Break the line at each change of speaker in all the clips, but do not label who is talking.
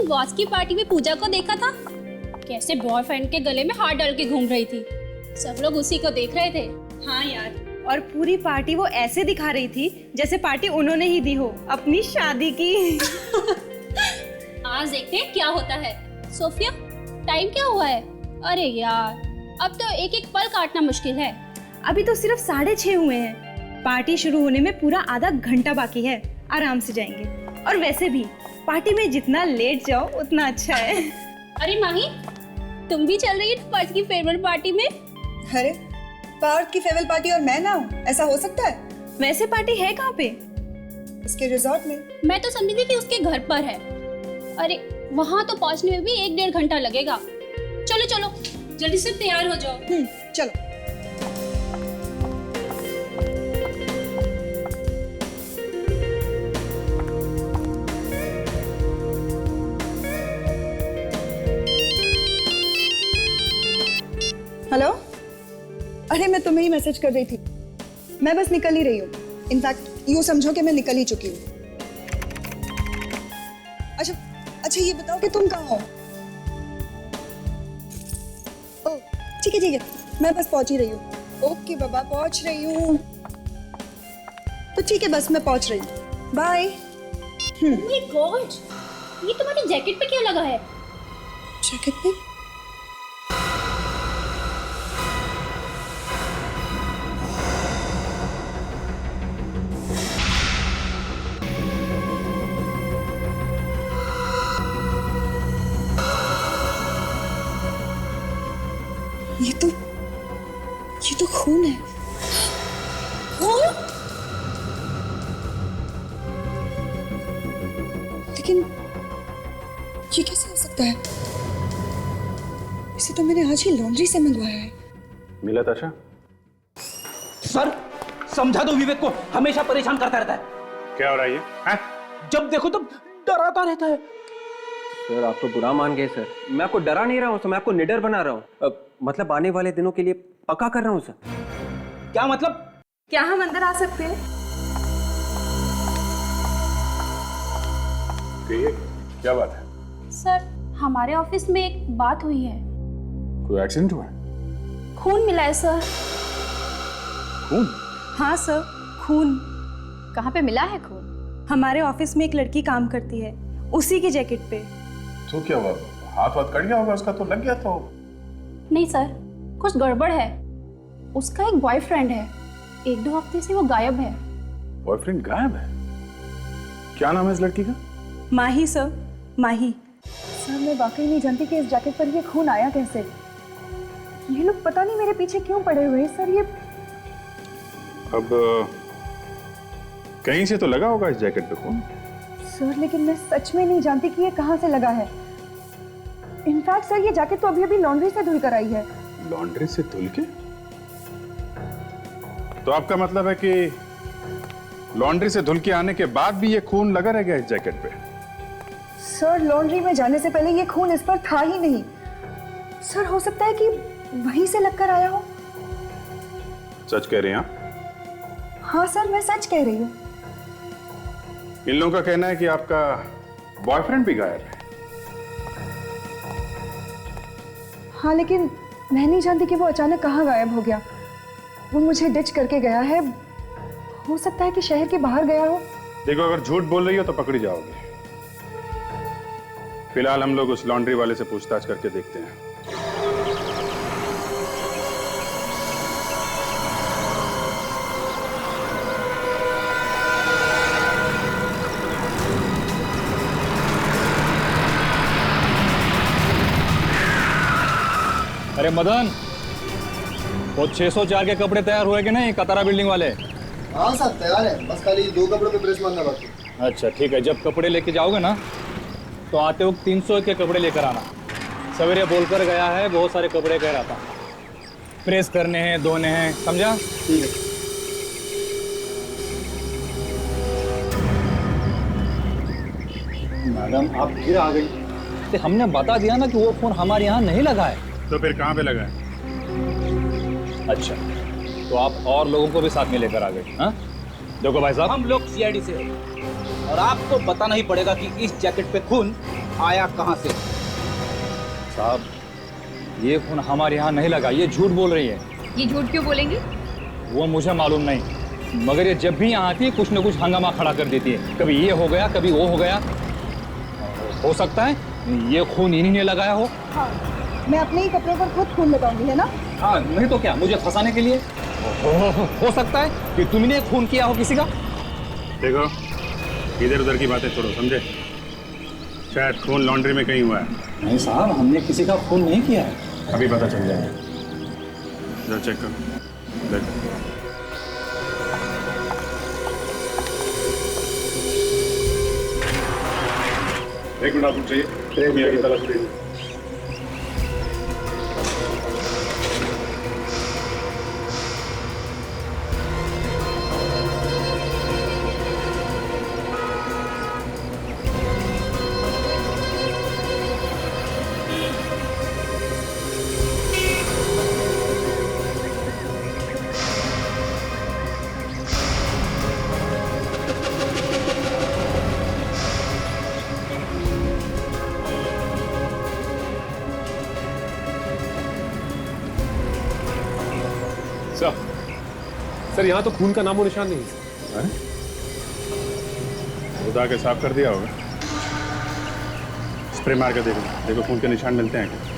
Boss की party में पूजा को देखा था? कैसे बॉयफ्रेंड के गले में हाथ डाल के घूम रही थी। सब लोग उसी को देख रहे थे।
हाँ यार, और पूरी पार्टी वो ऐसे दिखा रही थी जैसे पार्टी उन्होंने ही दी हो अपनी शादी की।
आज देखते हैं क्या होता है। सोफिया, टाइम क्या हुआ है? अरे यार, अब तो एक एक पल काटना मुश्किल है।
अभी तो सिर्फ 6:30 हुए हैं। पार्टी शुरू होने में पूरा आधा घंटा बाकी है। आराम से जाएंगे। और वैसे भी पार्टी में जितना लेट जाओ उतना अच्छा है।
अरे माही, तुम भी चल रही है पार्थ की फेयरवेल पार्टी में?
अरे, पार्थ की फेयरवेल पार्टी और मैं ना हूँ, ऐसा हो सकता है?
वैसे पार्टी है कहाँ पे?
इसके रिजॉर्ट में।
मैं तो समझी थी कि उसके घर पर है। अरे वहाँ तो पहुँचने में भी 1-1.5 घंटा लगेगा। चलो चलो, जल्दी से तैयार हो जाओ।
चलो। हेलो, अरे मैं तुम्हें ही मैसेज कर रही थी। मैं बस निकल ही रही हूँ। इनफैक्ट यूँ समझो कि मैं निकल ही चुकी हूँ। अच्छा ये बताओ कि तुम कहाँ हो? ओह ठीक है, मैं बस पहुँच ही रही हूँ। ओके बाबा, पहुँच रही हूँ। तो ठीक है, बस मैं पहुँच रही हूँ। बाय।
ओह माय गॉड, ये तुम्हारी जैकेट पे क्या लगा है?
जैकेट पे? ये तो खून है। लेकिन ये कैसे हो सकता है? इसे तो मैंने आज ही लॉन्ड्री से मंगवाया है।
मिला ताशा?
सर, समझा दो विवेक को, हमेशा परेशान करता रहता है।
क्या हो रहा है ये? हैं?
जब देखो तब डराता रहता है।
सर आप तो बुरा मान गए सर। मैं आपको डरा नहीं रहा हूँ सर, मैं आपको निडर बना रहा हूँ। मतलब आने वाले दिनों के लिए पक्का कर रहा हूँ सर।
क्या मतलब?
क्या हम अंदर आ सकते हैं?
कहिए, क्या बात है?
सर, हमारे ऑफिस में एक बात हुई है।
कोई एक्सीडेंट हुआ है?
खून मिला है सर।
खून?
हाँ सर, खून।
कहाँ पे मिला है खून?
हमारे ऑफिस में एक लड़की काम करती है, उसी की जैकेट पे।
तो क्या हुआ? हाथ कट गया होगा उसका, तो लग गया तो।
नहीं सर, कुछ गड़बड़ है। उसका एक बॉयफ्रेंड है, 1-2 हफ्ते से वो गायब है।
बॉयफ्रेंड गायब है? क्या नाम है इस लड़की का?
माही सर, माही।
सर मैं वाकई नहीं जानती कि इस जैकेट पर ये खून आया कैसे। ये लोग पता नहीं मेरे पीछे क्यों पड़े हुए हैं सर। ये
अब कहीं से तो लगा होगा इस जैकेट पे खून।
सर लेकिन मैं सच में नहीं जानती कि ये कहाँ से लगा है। इनफैक्ट सर ये जैकेट तो अभी लॉन्ड्री से धुल कर आई है।
लॉन्ड्री से धुल के? तो आपका मतलब है कि लॉन्ड्री से धुल के आने के बाद भी ये खून लगा रह गया इस जैकेट पे?
सर लॉन्ड्री में जाने से पहले ये खून इस पर था ही नहीं। सर हो सकता है कि वहीं से लगकर आया हो।
सच कह रहे हैं आप?
हाँ सर, मैं सच कह रही हूँ।
इन लोगों का कहना है कि आपका बॉयफ्रेंड भी गायब है।
हाँ लेकिन मैं नहीं जानती कि वो अचानक कहाँ गायब हो गया। वो मुझे डिच करके गया है। हो सकता है कि शहर के बाहर गया हो।
देखो, अगर झूठ बोल रही हो तो पकड़ी जाओगी। फिलहाल हम लोग उस लॉन्ड्री वाले से पूछताछ करके देखते हैं।
अरे मदन, वो 604 के कपड़े तैयार हुए कि नहीं, कतारा बिल्डिंग वाले?
हाँ साहब तैयार है, बस खाली 2 कपड़ों पे प्रेस मारना बाकी।
अच्छा ठीक है, जब कपड़े लेके जाओगे ना तो आते वक्त 300 के कपड़े लेकर आना। सवेरे बोलकर गया है बहुत सारे कपड़े कह रहा था, प्रेस करने हैं, धोने हैं, समझा?
ठीक है।
मैडम आप फिर आ गई। तो हमने बता दिया ना कि वो फोन हमारे यहाँ नहीं लगा है।
तो फिर कहाँ पे लगा है?
अच्छा, तो आप और लोगों को भी साथ में लेकर आ गए? हाँ देखो भाई साहब,
हम लोग सीआईडी से हैं और आपको बताना ही पड़ेगा कि इस जैकेट पे खून आया कहां से?
साहब, ये खून हमारे यहाँ नहीं लगा, ये झूठ बोल रही है।
ये झूठ क्यों बोलेंगे?
वो मुझे मालूम नहीं, मगर ये जब भी यहाँ आती है कुछ न कुछ हंगामा खड़ा कर देती है। कभी ये हो गया, कभी वो हो गया। हो सकता है ये खून इन्हीं ने लगाया हो।
हाँ, मैं अपने ही कपड़ों पर खुद खून लगाऊंगी, है ना?
हाँ, नहीं तो क्या, मुझे फंसाने के लिए। हो सकता है कि तुमने खून किया हो किसी का।
देखो, इधर उधर की बातें छोड़ो, समझे? शायद खून लॉन्ड्री में कहीं हुआ है।
नहीं साहब, हमने किसी का खून नहीं किया है।
अभी पता चल जाएगा। जरा चेक करो, देखो। एक मिनट आपको चाहिए, मियां की तलाश लीजिए।
सर यहाँ तो खून का नामो निशान नहीं।
उदा के साफ कर दिया होगा। स्प्रे मार के देखो, देखो खून के निशान मिलते हैं क्या।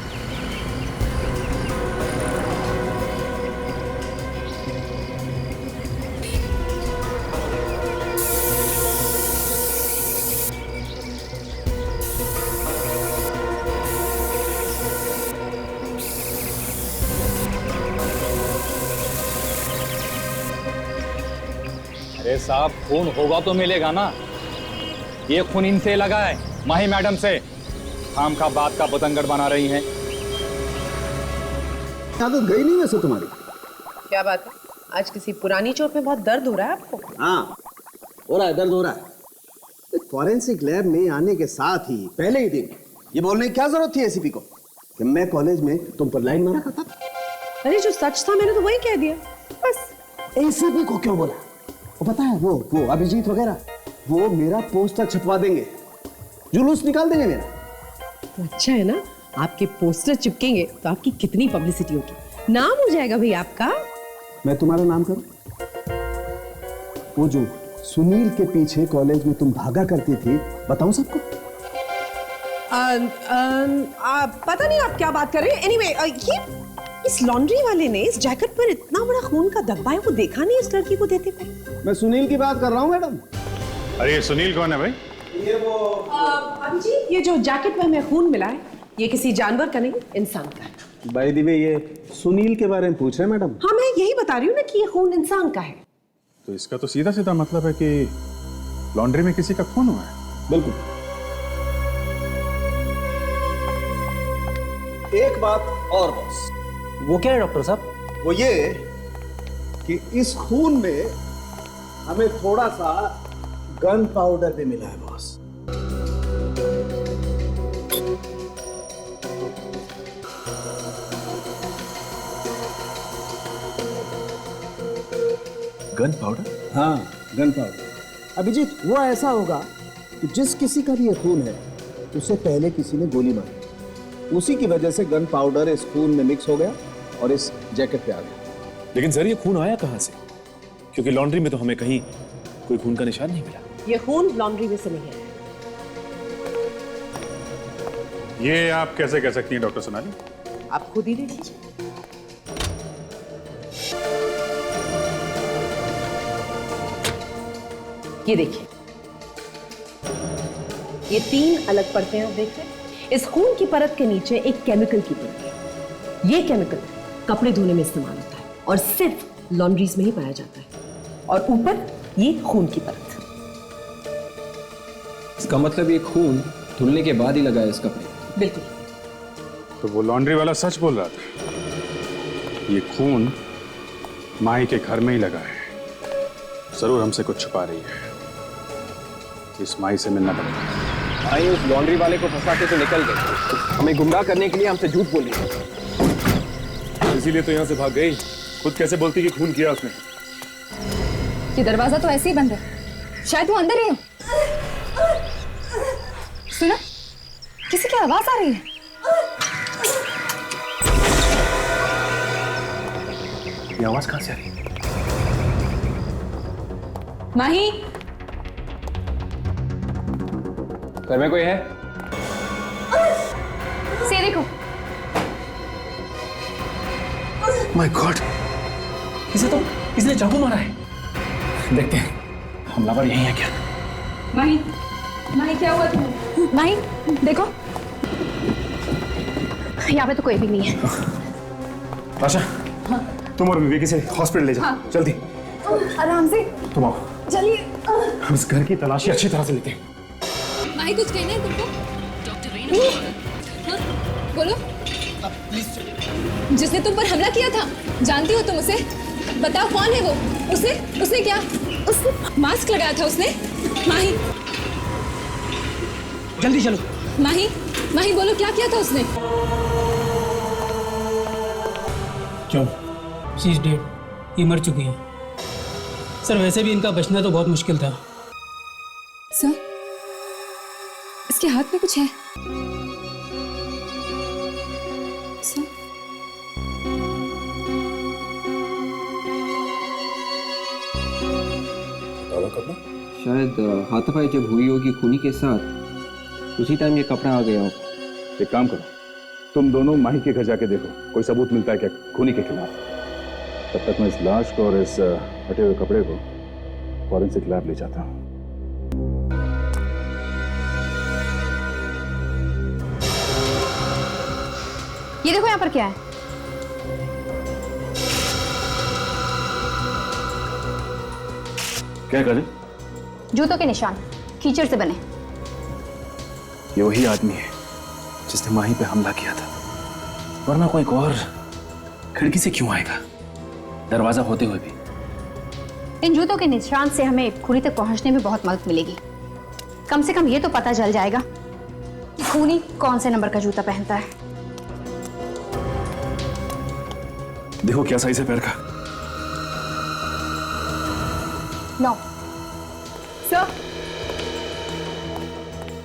अरे साहब, खून होगा तो मिलेगा ना। ये खून इनसे लगा है, माही मैडम से। काम का बात का बतंगड़ बना रही हैं।
आदत गई नहीं वैसे तुम्हारी।
क्या बात है, आज किसी पुरानी चोट में बहुत दर्द हो रहा है आपको?
हाँ, हो रहा है, दर्द हो रहा है। फॉरेंसिक लैब में आने के साथ ही पहले ही दिन ये बोलने की क्या जरूरत थी एसीपी को कि मैं कॉलेज में तुम पर लाइन मारा करता?
अरे जो सच था मैंने तो वही कह दिया बस।
एसीपी को क्यों बोला? वो पता है, वो अभिजीत वगैरह वो मेरा पोस्टर छपवा देंगे, जुलूस निकाल देंगे मेरा।
तो अच्छा है ना, आपके पोस्टर चिपकेंगे तो आपकी कितनी पब्लिसिटी होगी, नाम हो जाएगा भाई आपका।
मैं तुम्हारा नाम करूं? वो जो सुनील के पीछे कॉलेज में तुम भागा करती थी, बताऊं सबको?
पता नहीं आप क्या बात कर रहे हैं। एनीवे, ये इस लॉन्ड्री वाले ने इस जैकेट पर इतना बड़ा खून का धब्बा है, वो देखा नहीं इस लड़की को देते हुए?
मैं सुनील की बात कर रहा हूं मैडम।
अरे ये सुनील कौन है भाई?
ये वो
अभिजीत, ये जो जैकेट में हमें खून मिला है, ये किसी जानवर का नहीं, इंसान का है।
बाय द वे, ये सुनील के बारे में पूछ रहे हैं मैडम?
हाँ, मैं यही बता रही हूँ ना कि ये खून इंसान का है।
तो इसका तो सीधा सीधा मतलब है कि लॉन्ड्री में किसी का खून हुआ है।
बिल्कुल। एक बात और बॉस।
वो क्या है डॉक्टर साहब?
वो ये कि इस खून में हमें थोड़ा सा गन पाउडर भी मिला है बॉस।
Gun powder?
हाँ, गन पाउडर। अभिजीत, वो ऐसा होगा कि जिस किसी का भी ये खून है उसे पहले किसी ने गोली मारी, उसी की वजह से गन पाउडर इस खून में मिक्स हो गया और इस जैकेट पे आ गया।
लेकिन सर ये खून आया कहाँ से? क्योंकि लॉन्ड्री में तो हमें कहीं कोई खून का निशान नहीं मिला।
ये खून लॉन्ड्री में से नहीं है।
ये आप कैसे कह सकती हैं डॉक्टर सोनाली?
आप खुद ही देख लीजिए। ये देखिए, ये 3 अलग परतें आप देख रहे हैं। इस खून की परत के नीचे एक केमिकल की परत है। ये केमिकल कपड़े धोने में इस्तेमाल होता है और सिर्फ लॉन्ड्रीज में ही पाया जाता है। और ऊपर ये खून की परत।
इसका मतलब ये खून धुलने के बाद ही लगा है इस कपड़े।
बिल्कुल।
तो वो लॉन्ड्री वाला सच बोल रहा था। ये खून माही के घर में ही लगा है। जरूर हमसे कुछ छुपा रही है। इस माही से मिलना पड़ेगा।
माही उस लॉन्ड्री वाले को फंसा के तो निकल गई, हमें गुमराह करने के लिए हमसे झूठ बोली।
इसीलिए तो यहाँ से भाग गई। खुद कैसे बोलती कि खून किया उसने?
ये दरवाजा तो ऐसे ही बंद है, शायद वो अंदर ही हो। सुना, किसी की आवाज आ रही है।
ये आवाज कहां से आ रही है?
माही,
घर में कोई है?
से देखो।
माय गॉड, इसने चाकू मारा है। देखते हैं हमलावर यही है क्या।
माही, माही क्या हुआ तुम्हें? माही देखो, यहाँ पे तो कोई भी नहीं है।
आशा, तुम और विवेक इसे हॉस्पिटल ले जाओ। जल्दी
आराम से,
तुम आओ।
चलिए।
हम इस घर की तलाशी अच्छी तरह से लेते हैं।
माही कुछ कहना है तुमको? डॉक्टर हाँ? बोलो। जिसने तुम पर हमला किया था, जानती हो तुम उसे? बताओ कौन है वो? उसने क्या? उसने मास्क लगाया था उसने? माही,
जल्दी चलो।
माही बोलो क्या किया था उसने?
क्यों? शी इज डेड, ये मर चुकी है। सर वैसे भी इनका बचना तो बहुत मुश्किल था।
सर, इसके हाथ में कुछ है। सर,
शायद हाथापाई जब हुई होगी खूनी के साथ, उसी टाइम ये कपड़ा आ गया होगा।
एक काम करो, तुम दोनों माही के घर जाके देखो कोई सबूत मिलता है क्या खूनी के खिलाफ। तब तक मैं इस लाश को और इस हटे हुए कपड़े को फॉरेंसिक लैब ले जाता हूँ।
ये देखो यहाँ पर क्या है।
क्या कर?
जूतों के निशान, कीचड़ से बने।
ये वही आदमी है जिसने माही पे हमला किया था, वरना कोई और खिड़की से क्यों आएगा, दरवाजा होते हुए भी।
इन जूतों के निशान से हमें खूनी तक पहुंचने में बहुत मदद मिलेगी। कम से कम ये तो पता चल जाएगा कि खूनी कौन से नंबर का जूता पहनता है।
देखो क्या साइज है पैर का।
9।
सर,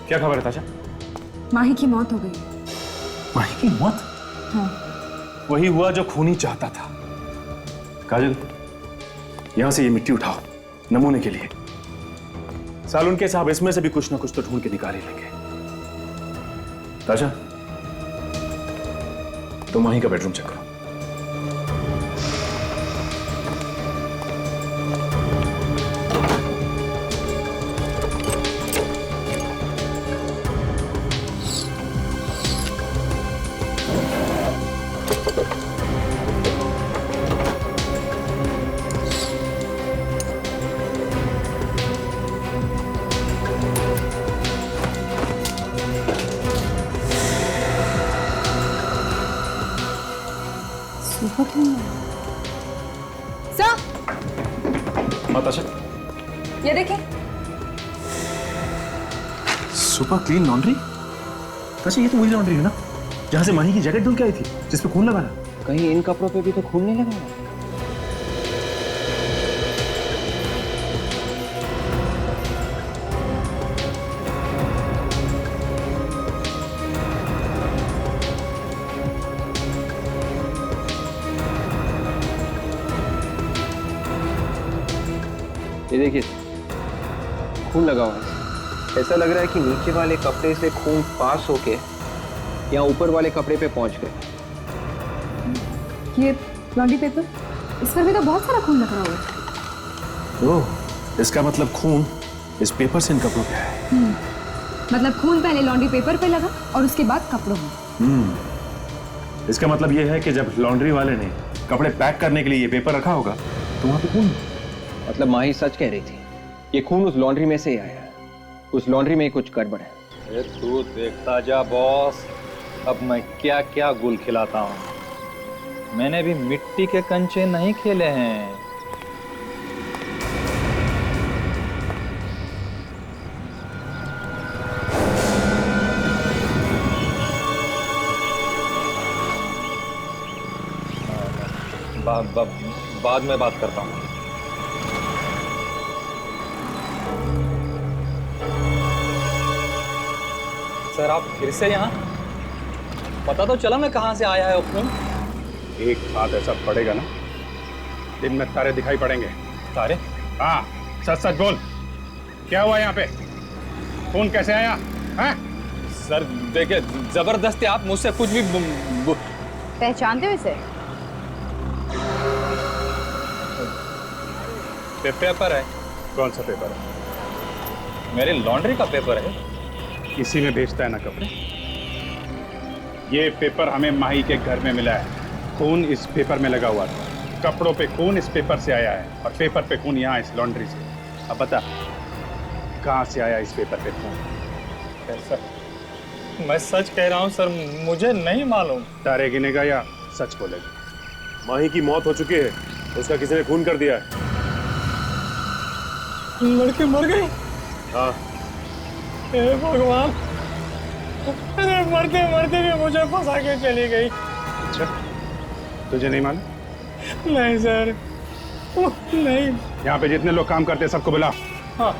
क्या खबर है ताशा?
माही की मौत हो गई।
माही की मौत?
हाँ।
वही हुआ जो खूनी चाहता था। काजल, यहां से ये मिट्टी उठाओ नमूने के लिए। सालून के साहब इसमें से भी कुछ ना कुछ तो ढूंढ के निकाल ही लेंगे। ताशा, तो माही का बेडरूम चेक करो।
सर,
ताशा,
ये देखें।
Super clean laundry. ताशा, ये तो वही लॉन्ड्री है ना जहां से माही की जैकेट धुल के आई थी, जिस पे खून लगा था।
कहीं इन कपड़ों पे भी तो खून नहीं लगा? ये देखिए, खून लगा हुआ है। ऐसा लग रहा है कि नीचे वाले कपड़े से खून पास होके यहाँ ऊपर वाले कपड़े पे पहुंच गए।
ये लॉन्ड्री पेपर, इस पर भी तो बहुत सारा खून लग रहा हुआ है।
ओह, इसका मतलब खून इस पेपर से इन कपड़ों पे है।
मतलब खून पहले लॉन्ड्री पेपर पे लगा और उसके बाद कपड़ों में।
इसका मतलब यह है कि जब लॉन्ड्री वाले ने कपड़े पैक करने के लिए ये पेपर रखा होगा तो वहां पे खून।
मतलब माही सच कह रही थी, ये खून उस लॉन्ड्री में से ही आया है। उस लॉन्ड्री में ही कुछ गड़बड़ है।
तू देखता जा बॉस, अब मैं क्या क्या गुल खिलाता हूँ। मैंने भी मिट्टी के कंचे नहीं खेले हैं। बाद में बात करता हूँ। सर, सर आप फिर से यहाँ? पता तो चला ना कहाँ से आया है वो खून?
एक हाथ ऐसा पड़ेगा ना, दिन में तारे दिखाई पड़ेंगे।
तारे?
हाँ, सच सच बोल, क्या हुआ यहाँ पे? खून कैसे आया? हैं?
सर देखिए, जबरदस्ती आप मुझसे कुछ भी
पहचानते हो इसे?
पेपर है।
कौन सा पेपर है?
मेरी लॉन्ड्री का पेपर है।
इसी में बेचता है ना कपड़े? ये पेपर हमें माही के घर में मिला है। खून इस पेपर में लगा हुआ था, कपड़ों पे खून इस पेपर से आया है, और पेपर पे खून यहाँ इस लॉन्ड्री से। अब बता, कहाँ से आया इस पेपर पे खून?
सर मैं सच कह रहा हूँ सर, मुझे नहीं मालूम।
तारे गिनेगा या सच बोलेगा?
माही की मौत हो चुकी है, उसका किसी ने खून कर दिया है।
लड़के मर गए?
हाँ।
हे भगवान, अरे मरते मरते भी मुझे फंसा के चली गई।
अच्छा, तुझे नहीं मालूम?
नहीं सर, नहीं।
यहाँ पे जितने लोग काम करते हैं सबको बुला।
हाँ,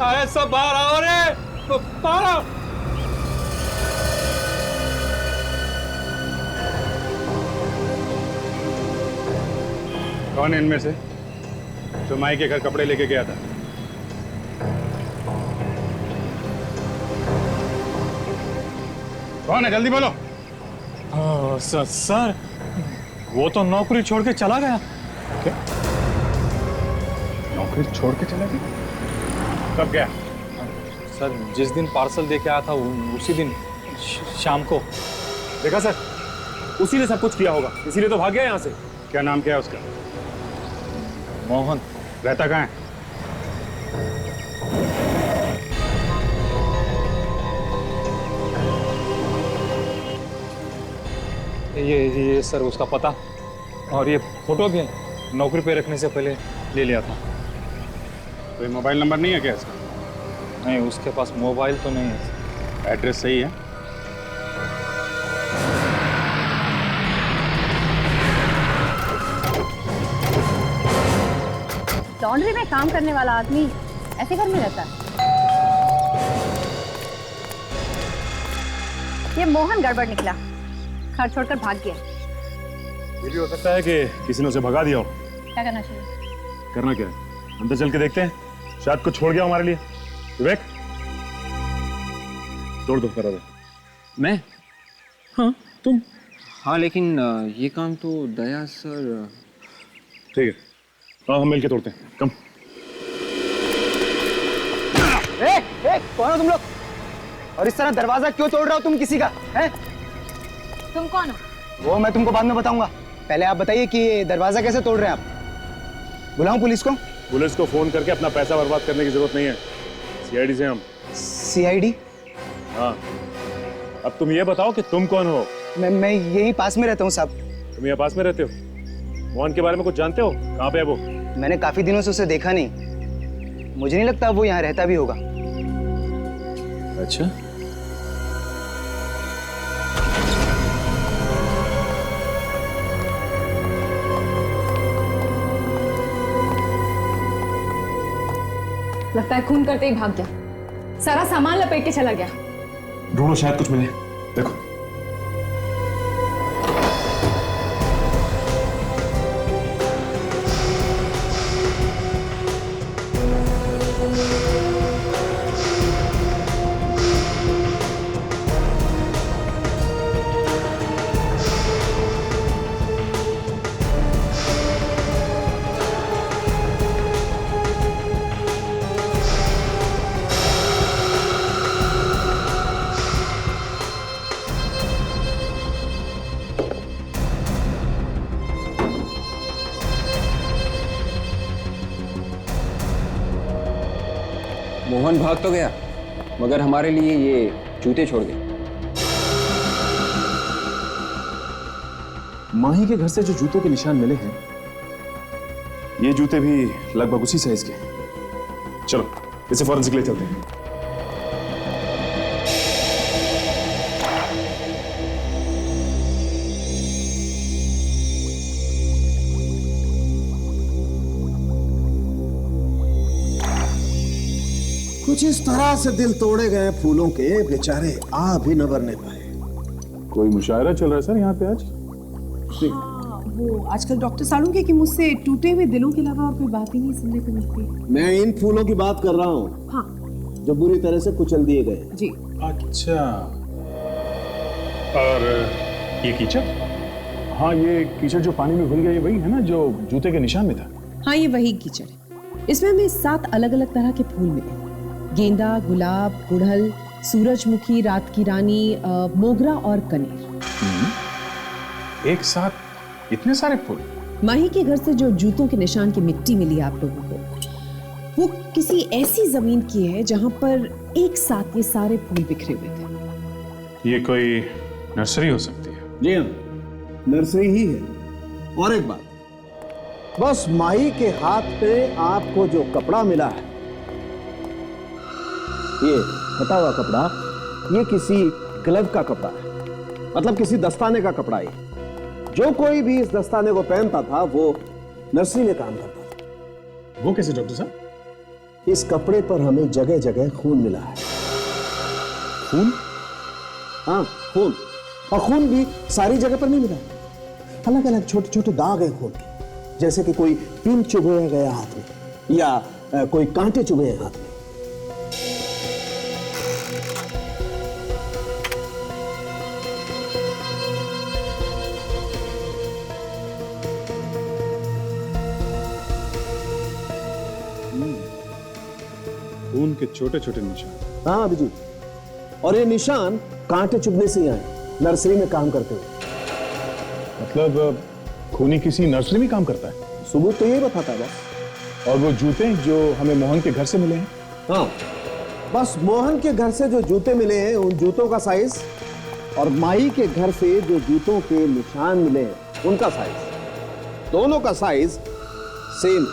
अरे सब बाहर आओ रे, बाहर आओ।
कौन है इनमें से जो माई के घर कपड़े लेके गया था? कौन है, जल्दी बोलो।
सर वो तो नौकरी छोड़ के चला गया।
क्या? नौकरी छोड़ के चला गया? कब गया?
सर जिस दिन पार्सल दे के आया था उसी दिन शाम को।
देखा सर, उसी ने सब कुछ किया होगा, इसीलिए तो भाग गया यहाँ से।
क्या नाम क्या है उसका?
मोहन।
रहता कहाँ है?
ये सर उसका पता और ये फोटो भी नौकरी पे रखने से पहले ले लिया था।
कोई मोबाइल नंबर नहीं है क्या इसका?
नहीं, उसके पास मोबाइल तो नहीं है।
एड्रेस सही है?
लॉन्ड्री में काम करने वाला आदमी ऐसे घर में रहता है? ये मोहन गड़बड़ निकला, घर छोड़कर भाग गया।
ये भी हो सकता है कि किसी ने उसे भगा दिया हो।
क्या करना चाहिए?
करना क्या है, अंदर चल के देखते हैं, शायद कुछ छोड़ गया हमारे लिए। विवेक, तोड़ दो, करा दो।
मैं?
हाँ तुम।
हाँ लेकिन ये काम तो दया सर।
ठीक है, हाँ हम मिलके तोड़ते हैं। कम।
कौन हो तुम लोग? और इस तरह दरवाजा क्यों तोड़ रहे हो तुम किसी का? हैं?
तुम कौन हो?
वो मैं तुमको बाद में बताऊंगा, पहले आप बताइए कि ये दरवाजा कैसे तोड़ रहे हैं आप? बुलाऊं पुलिस को?
पुलिस को फोन करके अपना पैसा बर्बाद करने की जरूरत नहीं है, सीआईडी से हम।
सीआईडी?
हाँ, अब तुम ये बताओ कि तुम कौन हो?
मैं यहीं पास में रहता हूँ साहब।
तुम यहाँ पास में रहते हो? मोहन के बारे में कुछ जानते हो? कहाँ पे है वो?
मैंने काफी दिनों से उसे देखा नहीं, मुझे नहीं लगता वो यहाँ रहता भी होगा।
अच्छा,
लगता है खून करते ही भाग गया, सारा सामान लपेट के चला गया।
ढूंढो, शायद कुछ मिले। देखो,
मोहन भाग तो गया, मगर हमारे लिए ये जूते छोड़ गए।
माही के घर से जो जूतों के निशान मिले हैं, ये जूते भी लगभग उसी साइज के। चलो इसे फॉरेंसिक ले चलते हैं।
कुछ इस तरह से दिल तोड़े गए फूलों के, बेचारे आ भी न भरने पाए।
कोई मुशायरा चल रहा है सर यहाँ पे आज?
हाँ, वो आजकल डॉक्टर सालुंके की मुझसे टूटे हुए दिलों के अलावा और कोई बात ही नहीं सुनने को मिलती।
मैं इन फूलों की बात कर रहा हूँ।
हाँ
जो बुरी तरह से कुचल दिए गए।
जी।
अच्छा, और ये कीचड़? हाँ, ये कीचड़ जो पानी में घुल गया, ये वही है ना जो जूते के निशान में था?
हाँ, ये वही कीचड़ है। इसमें हमें 7 अलग अलग तरह के फूल मिले। गेंदा, गुलाब, गुड़हल, सूरजमुखी, रात की रानी, मोगरा और कनेर।
एक साथ इतने सारे फूल?
माही के घर से जो जूतों के निशान की मिट्टी मिली आप लोगों को, वो किसी ऐसी जमीन की है जहां पर एक साथ ये सारे फूल बिखरे हुए थे।
ये कोई नर्सरी हो सकती है?
जी हाँ, नर्सरी ही है। और एक बात, बस माही के हाथ पे आपको जो कपड़ा मिला है, ये फटा हुआ कपड़ा, ये किसी ग्लव का कपड़ा है, मतलब किसी दस्ताने का कपड़ा है। जो कोई भी इस दस्ताने को पहनता था वो नर्सरी में काम करता था।
वो कैसे डॉक्टर साहब?
इस कपड़े पर हमें जगह जगह खून मिला है।
खून?
हाँ, खून। और खून भी सारी जगह पर नहीं मिला, अलग अलग छोटे छोटे दाग हैं खून के, जैसे कि कोई पिन चुभे गया हाथ में या कोई कांटे चुभे हाथ में।
खून के छोटे छोटे निशान।
हाँ अभिजीत, और ये निशान कांटे चुभने से ही आए नर्सरी में काम करते हुए।
मतलब खूनी किसी नर्सरी में काम करता है?
सबूत तो यही बताता है बस।
और वो जूते जो हमें मोहन के घर से मिले हैं?
हाँ, बस मोहन के घर से जो जूते मिले हैं उन जूतों का साइज, और माही के घर से जो जूतों के निशान मिले हैं उनका साइज, दोनों का साइज सेम।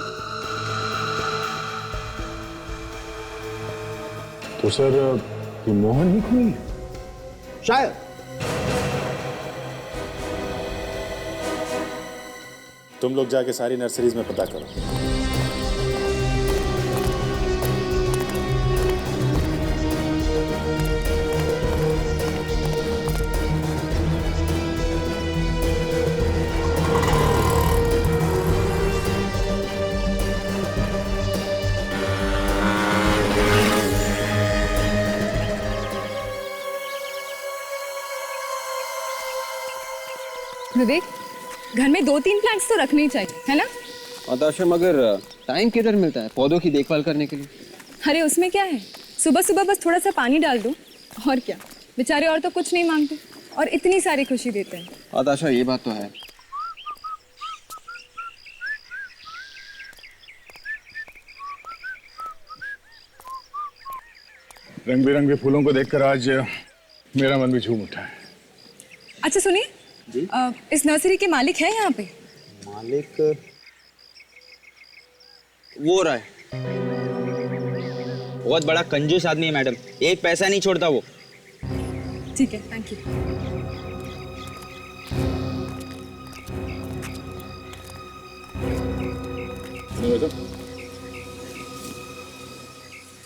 तो सर ये मोहन ही खूनी है?
शायद।
तुम लोग जाके सारी नर्सरीज में पता करो।
विवेक, घर में 2-3 प्लांट्स तो रखने ही चाहिए, है ना?
आदाशा, मगर टाइम किधर मिलता है पौधों की देखभाल करने के लिए?
अरे उसमें क्या है, सुबह सुबह बस थोड़ा सा पानी डाल दो, और क्या। बेचारे और तो कुछ नहीं मांगते और इतनी सारी खुशी देते हैं।
आदाशा, ये बात तो है।
रंग बिरंगे फूलों को देखकर आज मेरा मन भी झूम उठा है।
अच्छा सुनिए, इस नर्सरी के मालिक है यहाँ पे?
मालिक वो रहा है,
बहुत बड़ा कंजूस आदमी है मैडम, एक पैसा नहीं छोड़ता वो।
ठीक है, थैंक यू।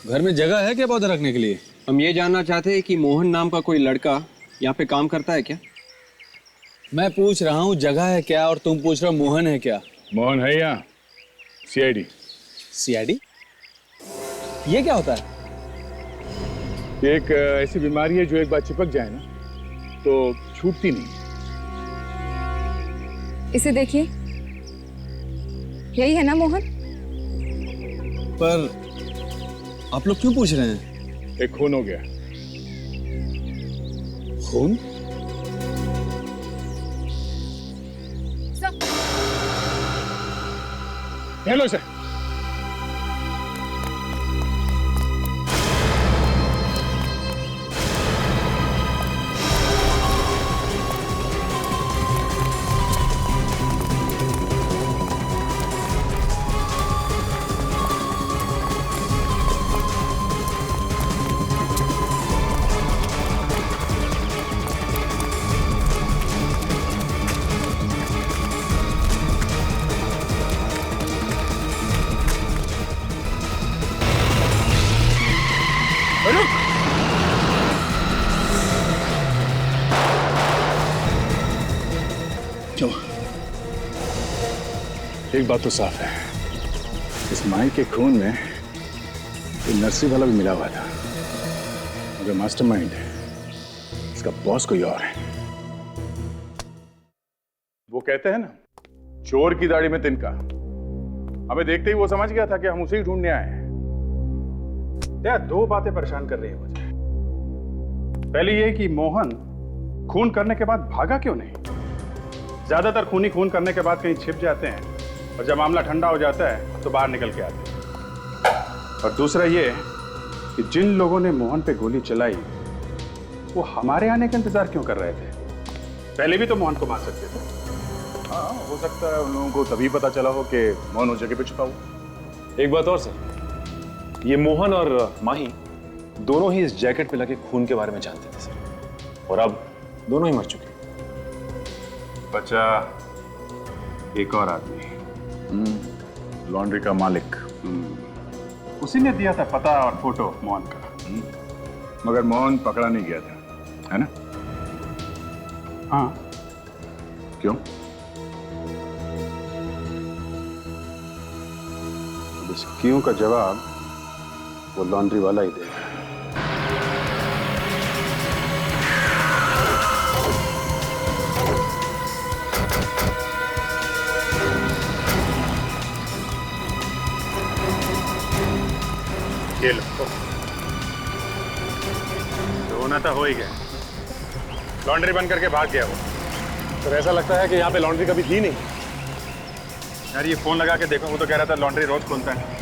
घर में जगह है क्या पौधे रखने के लिए?
हम ये जानना चाहते हैं कि मोहन नाम का कोई लड़का यहाँ पे काम करता है क्या?
मैं पूछ रहा हूँ जगह है क्या, और तुम पूछ रहे हो मोहन है क्या?
मोहन है यहाँ सीआईडी।
सीआईडी? ये क्या होता है?
ये एक ऐसी बीमारी है जो एक बार चिपक जाए ना तो छूटती नहीं।
इसे देखिए, यही है ना मोहन?
पर आप लोग क्यों पूछ रहे हैं?
एक खून हो गया। खून? Hello sir. क्यों? एक बात तो साफ है, इस माई के खून में ये नर्सरी वाला भी मिला हुआ था, मगर मास्टरमाइंड इसका बॉस कोई और है।
वो कहते हैं ना, चोर की दाढ़ी में तिनका। हमें देखते ही वो समझ गया था कि हम उसे ही ढूंढने आए हैं।
यार दो बातें परेशान कर रही है मुझे। पहली ये कि मोहन खून करने के बाद भागा क्यों नहीं? ज्यादातर खूनी खून करने के बाद कहीं छिप जाते हैं और जब मामला ठंडा हो जाता है तो बाहर निकल के आते हैं। और दूसरा ये कि जिन लोगों ने मोहन पे गोली चलाई वो हमारे आने का इंतजार क्यों कर रहे थे? पहले भी तो मोहन को मार सकते थे।
हाँ, हो सकता है उन लोगों को तभी पता चला हो कि मोहन उस जगह पे छुपा हुआ।
एक बात और सर, ये मोहन और माही दोनों ही इस जैकेट पे लगे खून के बारे में जानते थे सर, और अब दोनों ही मर चुके।
बचा एक और आदमी, लॉन्ड्री का मालिक।
उसी ने दिया था पता और फोटो मोहन का।
मगर मोहन पकड़ा नहीं गया था, है ना?
हाँ।
क्यों?
अब इस क्यों का जवाब वो लॉन्ड्री वाला ही देगा।
ये लो, रोना तो हो ही गया। लॉन्ड्री बंद करके भाग गया वो।
तो ऐसा लगता है कि यहाँ पे लॉन्ड्री कभी थी नहीं।
यार ये फोन लगा के देखो, वो तो कह रहा था लॉन्ड्री रोज खुलता है।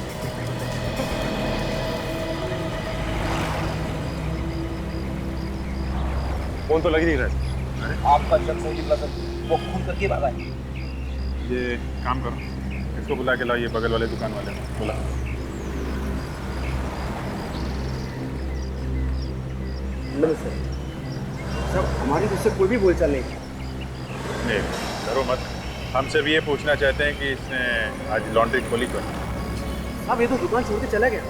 फोन तो लग ही नहीं रहा।
आपका जब फोन निकला सर, वो खून करके भागा है।
ये काम करो, इसको बुला के लाओ, ये बगल वाले दुकान वाले बुला।
नमस्ते सर, हमारी उससे कोई भी बोलचाल नहीं।
नहीं डरो मत, हमसे भी ये पूछना चाहते हैं कि इसने आज लॉन्ड्री खोली क्यों?
साहब ये तो दुकान छोड़ के चला गया।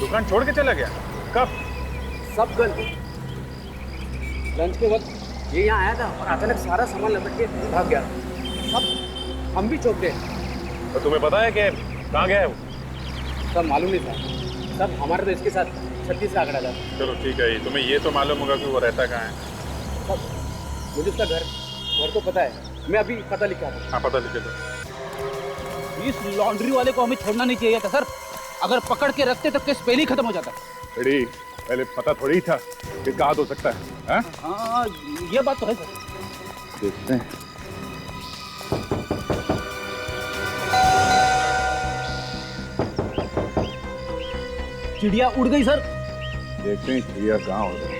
दुकान छोड़ के चला गया? कब?
सब कल लंच के वक्त ये यहाँ आया था और अचानक सारा सामान लपट के भाग गया। सब हम भी चौंक गए।
तो तुम्हें पता है कि कहाँ गया है वो?
सब मालूम नहीं था। सब हमारे तो इसके साथ 36 का आंकड़ा था।
चलो ठीक है, तुम्हें ये तो मालूम होगा कि वो रहता कहाँ है?
सब मुझे उसका घर तो पता है। मैं अभी पता लिखा था।
हाँ पता लिखे दो।
इस लॉन्ड्री वाले को हमें छोड़ना नहीं चाहिए था सर। अगर पकड़ के रखते तो केस पहले ही खत्म हो जाता।
रेडी, पहले पता थोड़ी ही था कि कहाँ हो सकता है।
हाँ ये बात तो है सर।
देखते हैं।
चिड़िया उड़ गई सर।
देखते हैं चिड़िया कहाँ हो गई।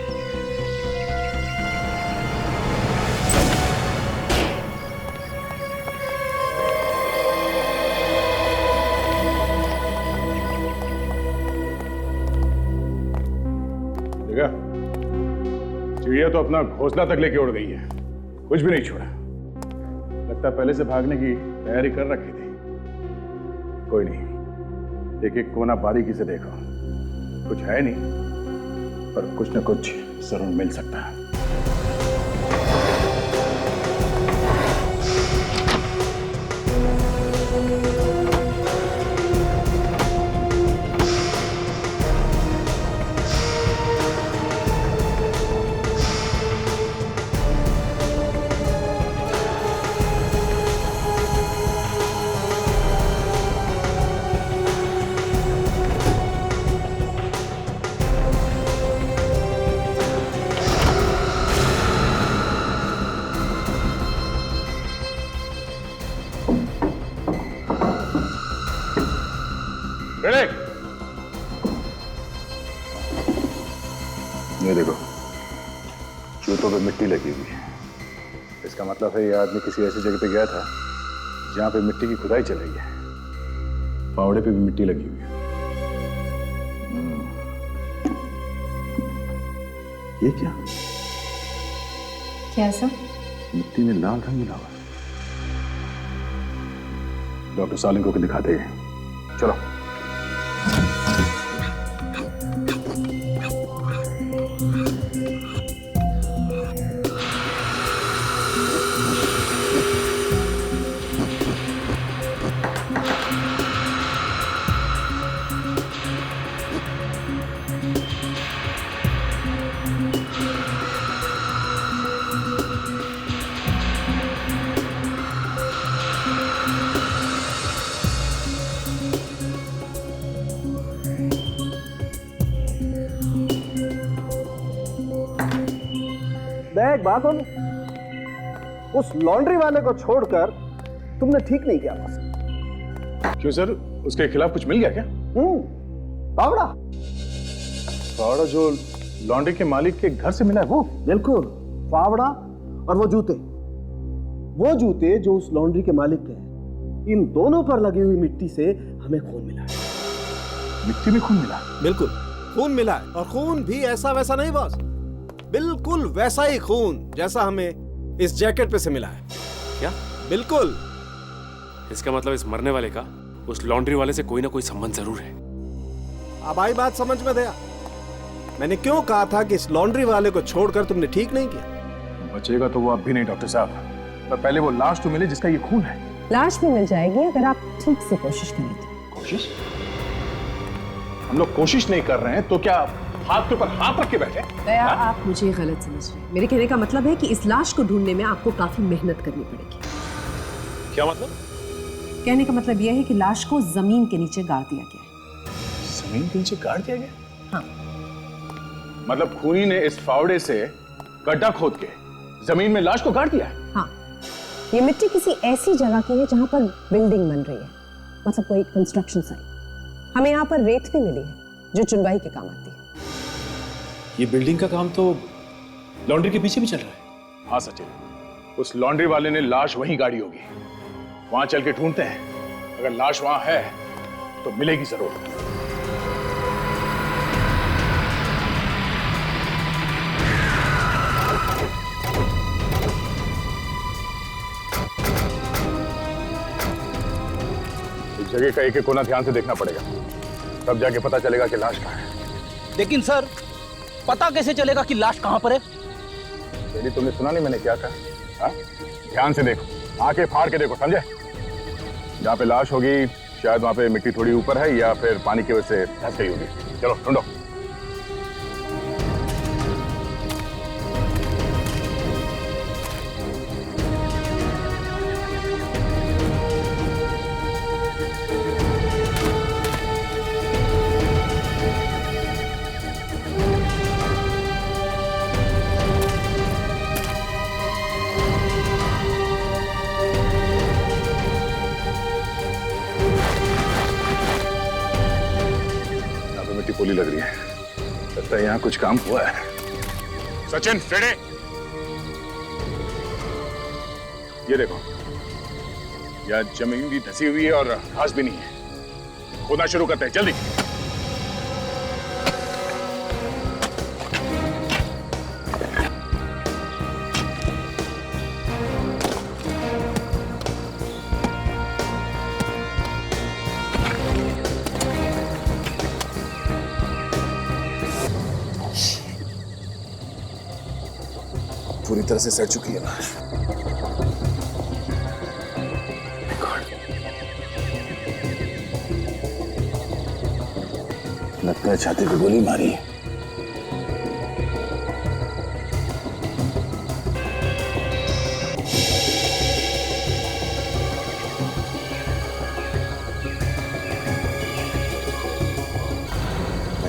देखा, चिड़िया तो अपना घोंसला तक लेके उड़ गई है, कुछ भी नहीं छोड़ा। लगता है पहले से भागने की तैयारी कर रखी थी। कोई नहीं, एक एक कोना बारीकी से देखो। कुछ है नहीं, पर कुछ न कुछ जरूर मिल सकता है। ये देखो, जूतों पे मिट्टी लगी हुई है। इसका मतलब है ये आदमी किसी ऐसी जगह पे गया था जहां पे मिट्टी की खुदाई चल रही है। फावड़े पे भी मिट्टी लगी हुई है। ये क्या?
क्या सर?
मिट्टी में लाल रंग मिला हुआ। डॉक्टर सालिम को दिखाते हैं। चलो।
दया एक बात बोलूं, उस लॉन्ड्री वाले को छोड़कर तुमने ठीक नहीं किया बस।
क्यों सर, उसके खिलाफ कुछ मिल गया क्या?
पावड़ा।
पावड़ा जो लॉन्ड्री के मालिक के घर से मिला है वो?
बिल्कुल, पावड़ा और वो जूते जो उस लॉन्ड्री के मालिक के हैं, इन दोनों पर लगी हुई मिट्टी से हमें खून मिला है।
मिट्टी में खून मिला?
बिल्कुल, खून मिला है, और खून भी ऐसा वैसा नहीं बॉस, बिल्कुल वैसा ही खून जैसा हमें इस जैकेट पे से मिला है।
क्या?
बिल्कुल।
इसका मतलब इस मरने वाले का उस लॉन्ड्री वाले से कोई ना कोई संबंध जरूर है।
अब आई बात समझ में दया, मैंने क्यों कहा था कि इस लॉन्ड्री वाले को छोड़कर तुमने ठीक नहीं किया?
बचेगा तो वो अब भी नहीं डॉक्टर साहब, पर पहले वो लाश तो मिले जिसका ये खून है।
लाश भी मिल जाएगी अगर आप ठीक से कोशिश करें तो।
कोशिश? हम लोग कोशिश नहीं कर रहे हैं तो क्या हाथ के ऊपर हाथ रख के बैठे?
दया, आप मुझे गलत समझ रहे हैं। मेरे कहने का मतलब है कि इस लाश को ढूंढने में आपको काफी मेहनत करनी पड़ेगी।
क्या मतलब?
कहने का मतलब यह है कि लाश को जमीन के नीचे गाड़ दिया गया है।
जमीन के नीचे गाड़ दिया गया?
हाँ।
मतलब खूनी ने इस फावड़े से गड्ढा खोद के जमीन में लाश को गाड़ दिया है?
हाँ, ये मिट्टी किसी ऐसी जगह की है जहां पर बिल्डिंग बन रही है, मतलब कोई कंस्ट्रक्शन साइट। हमें यहाँ पर रेत भी मिली है जो चुनवाई के काम आती है।
ये बिल्डिंग का काम तो लॉन्ड्री के पीछे भी चल रहा है।
हाँ सचिन, उस लॉन्ड्री वाले ने लाश वहीं गाड़ी होगी, वहां चल के ढूंढते हैं। अगर लाश वहां है तो मिलेगी जरूर। इस जगह का एक एक कोना ध्यान से देखना पड़ेगा, तब जाके पता चलेगा कि लाश कहाँ है।
लेकिन सर, पता कैसे चलेगा कि लाश कहां पर है?
यदि तुमने सुना नहीं मैंने क्या कहा? हाँ? ध्यान से देखो, आंखें फाड़ के देखो, समझे? जहाँ पे लाश होगी शायद वहां पे मिट्टी थोड़ी ऊपर है या फिर पानी की वजह से धंस गई होगी। चलो ढूंढो। पोली लग रही है, लगता है यहाँ कुछ काम हुआ है। सचिन फेड़े, ये देखो, यहाँ जमीन भी धसी हुई है और घास भी नहीं है। खोदना शुरू करते हैं, जल्दी। पूरी तरह से सड़ चुकी है लाश। लगता है छाती पे गोली मारी है।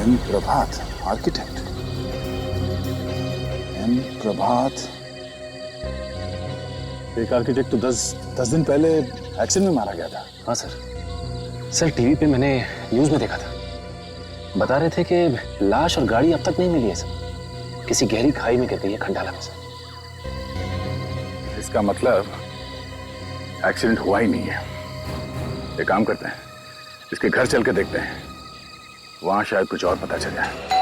एम प्रभात, आर्किटेक्ट। एम प्रभात, एक आर्किटेक्ट तो 10 दिन पहले एक्सीडेंट में मारा गया था।
हाँ सर, टीवी पे मैंने न्यूज में देखा था, बता रहे थे कि लाश और गाड़ी अब तक नहीं मिली है सर, किसी गहरी खाई में गिर गई है खंडाला में सर।
इसका मतलब एक्सीडेंट हुआ ही नहीं है। एक काम करते हैं, इसके घर चल के देखते हैं, वहां शायद कुछ और पता चल जाए।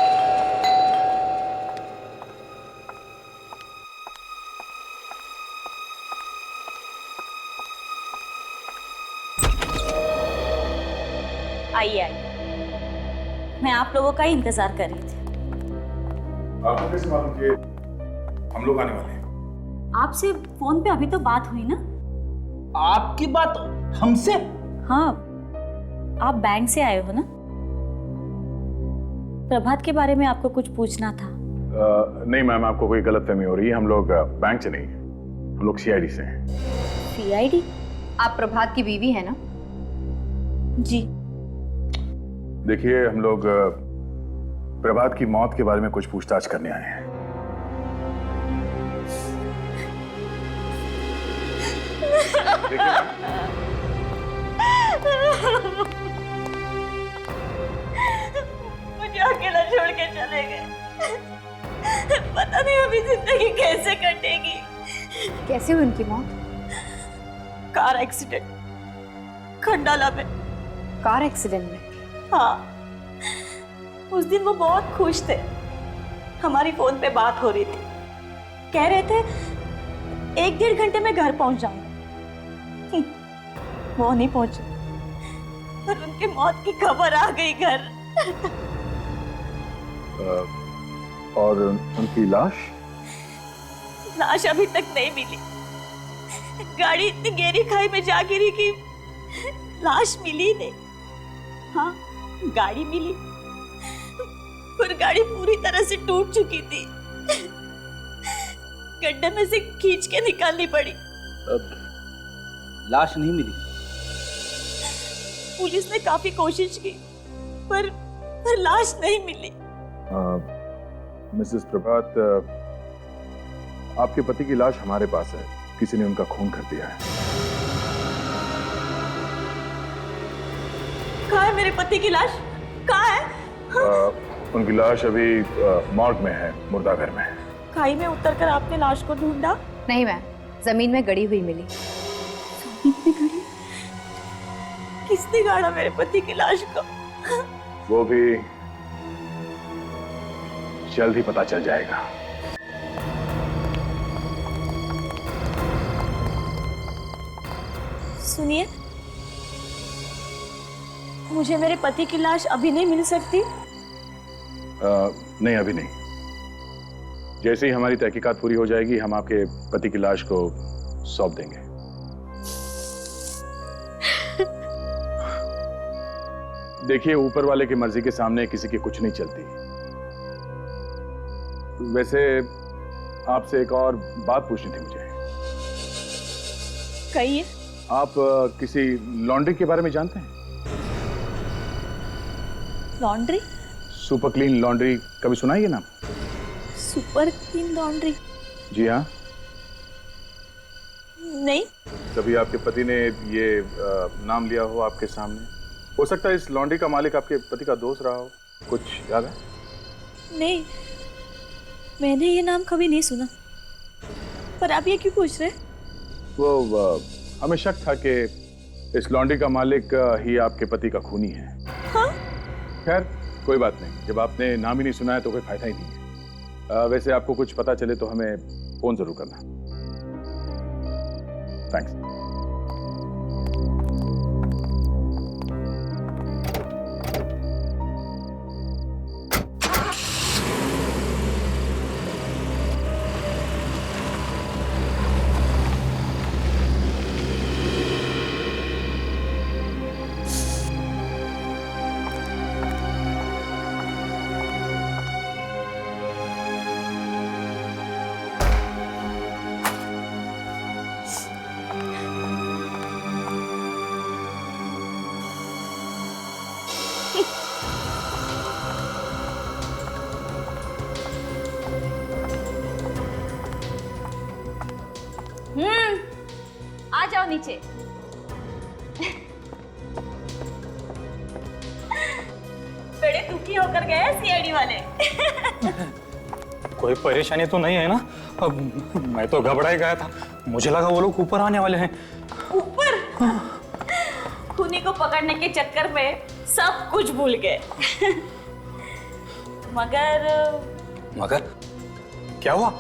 आइए आइए, मैं आप लोगों का ही इंतजार कर रही थी।
आपको कैसे मालूम कि हम लोग आने वाले हैं?
आपसे फोन पे अभी तो बात हुई ना।
आपकी बात हमसे?
हाँ, आप बैंक से आए हो ना। प्रभात के बारे में आपको कुछ पूछना था।
नहीं मैम, आपको कोई गलतफहमी हो रही है। हम लोग बैंक से नहीं, हम लोग सीआईडी से हैं।
सीआईडी?
आप प्रभात की बीवी है ना?
जी।
देखिए, हम लोग प्रभात की मौत के बारे में कुछ पूछताछ करने आए हैं।
मुझे अकेला छोड़ के चले गए। पता नहीं अभी जिंदगी कैसे कटेगी।
कैसे हुई उनकी मौत?
कार एक्सीडेंट, खंडाला में।
कार एक्सीडेंट में?
हाँ, उस दिन वो बहुत खुश थे। हमारी फोन पे बात हो रही थी। कह रहे थे 1-1.5 घंटे में घर पहुंच जाऊंगा। वो नहीं पहुंचे और उनकी मौत की खबर आ गई घर।
और उनकी लाश?
लाश अभी तक नहीं मिली। गाड़ी इतनी गहरी खाई में जा गिरी कि लाश मिली नहीं। हाँ, गाड़ी मिली पर गाड़ी पूरी तरह से टूट चुकी थी। गड्ढे में से खींच के निकालनी पड़ी।
लाश नहीं मिली?
पुलिस ने काफी कोशिश की पर लाश नहीं मिली।
मिसेस प्रभात, आपके पति की लाश हमारे पास है। किसी ने उनका खून कर दिया है।
कहाँ है मेरे पति की लाश? कहाँ है?
उनकी लाश अभी मॉर्ग में है, मुर्दाघर में।
खाई में उतरकर आपने लाश को ढूंढा?
नहीं मैम, जमीन में गड़ी हुई मिली।
जमीन में गड़ी? किसने गाड़ा मेरे पति की लाश को?
वो भी जल्द ही पता चल जाएगा।
सुनिए, मुझे मेरे पति की लाश अभी नहीं मिल सकती?
नहीं, अभी नहीं। जैसे ही हमारी तहकीकात पूरी हो जाएगी, हम आपके पति की लाश को सौंप देंगे। देखिए, ऊपर वाले की मर्जी के सामने किसी की कुछ नहीं चलती। वैसे आपसे एक और बात पूछनी थी मुझे।
कहिए।
आप किसी लॉन्ड्री के बारे में जानते हैं?
लॉन्ड्री?
सुपर क्लीन लॉन्ड्री, कभी सुना है ये नाम?
Super clean laundry?
जी हाँ।
नहीं।
कभी आपके पति ने ये नाम लिया हो आपके सामने? हो सकता है इस लॉन्ड्री का मालिक आपके पति का दोस्त रहा हो। कुछ याद है?
नहीं, मैंने ये नाम कभी नहीं सुना। पर आप ये क्यों पूछ रहे?
वो हमें शक था कि इस लॉन्ड्री का मालिक ही आपके पति का खूनी है।
हाँ?
खैर, कोई बात नहीं। जब आपने नाम ही नहीं सुना है तो कोई फायदा ही नहीं है। वैसे आपको कुछ पता चले तो हमें फोन जरूर करना। थैंक्स।
आ जाओ नीचे। बड़े दुखी होकर गए सीआईडी वाले।
कोई परेशानी तो नहीं है ना? अब मैं तो घबरा ही गया था। मुझे लगा वो लोग ऊपर आने वाले हैं।
ऊपर? खूनी को पकड़ने के चक्कर में सब कुछ भूल गए।
मगर क्या हुआ?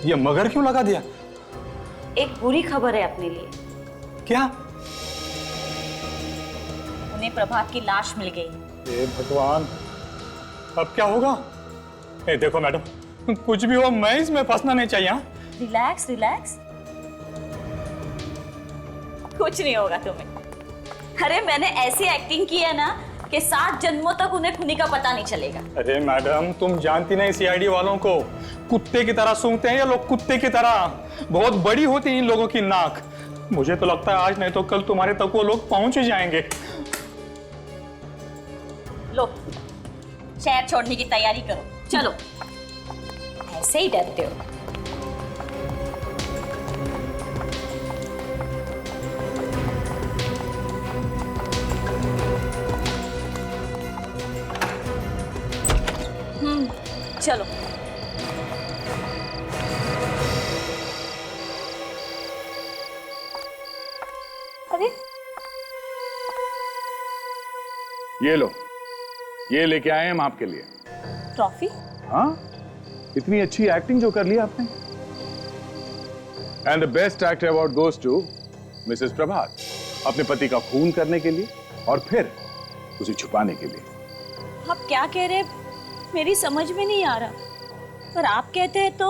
ये मगर क्यों लगा दिया?
एक बुरी खबर है अपने लिए।
क्या?
उन्हें प्रभात की लाश मिल गई।
हे भगवान, अब क्या होगा? देखो मैडम, कुछ भी हो, मैं इसमें फंसना नहीं चाहिए।
रिलैक्स रिलैक्स, कुछ नहीं होगा तुम्हें। अरे मैंने ऐसी एक्टिंग की है ना कि 7 जन्मों तक उन्हें खूनी का पता नहीं चलेगा।
अरे मैडम, तुम जानती नहीं सीआईडी वालों को, कुत्ते की तरह सूंघते हैं ये लोग, कुत्ते की तरह। बहुत बड़ी होती है इन लोगों की नाक। मुझे तो लगता है आज नहीं तो कल तुम्हारे तक वो लोग पहुंच ही जाएंगे।
लो, शहर छोड़ने की तैयारी करो, चलो। ऐसे ही डरते हो। चलो। अरे
ये लो, ये लेके आए हम आपके लिए।
ट्रॉफी?
हाँ, इतनी अच्छी एक्टिंग जो कर ली आपने। And the best actor award goes to Mrs Prabhat, अपने पति का खून करने के लिए और फिर उसे छुपाने के लिए।
आप क्या कह रहे हैं? मेरी समझ में नहीं आ रहा, पर आप कहते हैं तो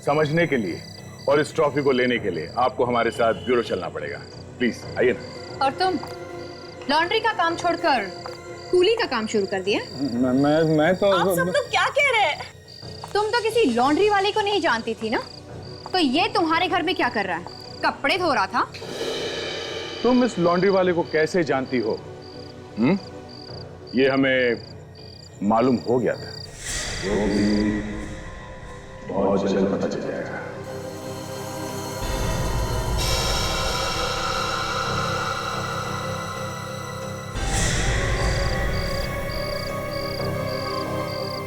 समझने के लिए और इस ट्रॉफी को लेने के लिए आपको हमारे साथ ब्यूरो चलना पड़ेगा। प्लीज आइए ना।
और तुम लॉन्ड्री का काम छोड़कर कूली का काम शुरू कर दिया?
मैं तो
आप सब लोग क्या कह रहे हैं?
तुम तो किसी लॉन्ड्री वाले को नहीं जानती थी ना, तो ये तुम्हारे घर में क्या कर रहा है? कपड़े धो रहा था।
तुम इस लॉन्ड्री वाले को कैसे जानती हो? ये हमें मालूम हो गया था। बहुत जल्द पता चल जाएगा।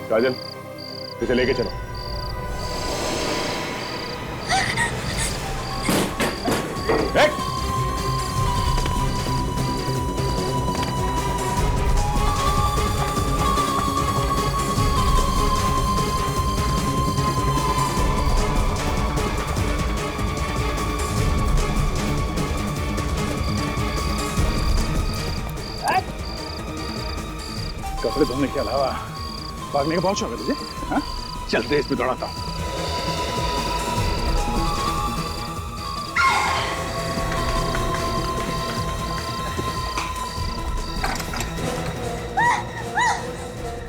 काजल, इसे लेके चलो। कपड़े धोने के अलावा भागने का बहुत शौक है तुझे? हाँ? चल रेस में दौड़ाता हूं।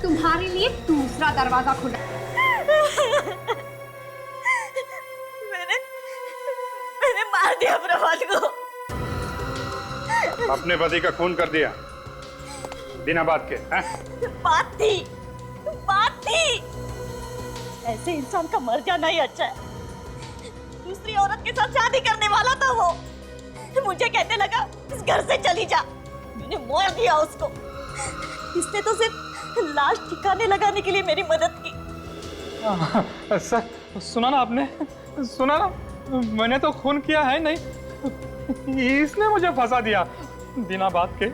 तुम्हारे लिए दूसरा दरवाजा खुला।
मैंने मार दिया प्रभात को।
अपने पति का खून कर दिया बिना बात के?
बात थी। ऐसे इंसान का मर जाना ही अच्छा है। दूसरी औरत के साथ शादी करने वाला था वो। मुझे कहने लगा इस घर से चली जा। मैंने मार दिया उसको। इसने तो सिर्फ लाश ठिकाने लगाने के लिए मेरी मदद की।
सर सुना ना आपने? सुना ना, मैंने तो खून किया है नहीं, इसने मुझे फंसा दिया बिना बात के।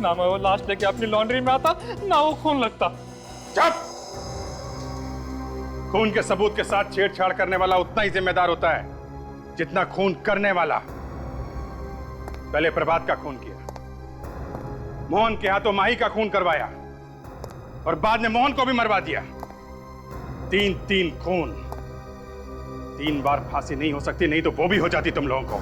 ना मैं वो लाश लेके अपनी लॉन्ड्री में आता, ना वो खून लगता।
चुप! खून के सबूत के साथ छेड़छाड़ करने वाला उतना ही जिम्मेदार होता है जितना खून करने वाला। पहले प्रभात का खून किया, मोहन के हाथों माही का खून करवाया और बाद में मोहन को भी मरवा दिया। 3 खून। 3 बार फांसी नहीं हो सकती, नहीं तो वो भी हो जाती तुम लोगों को।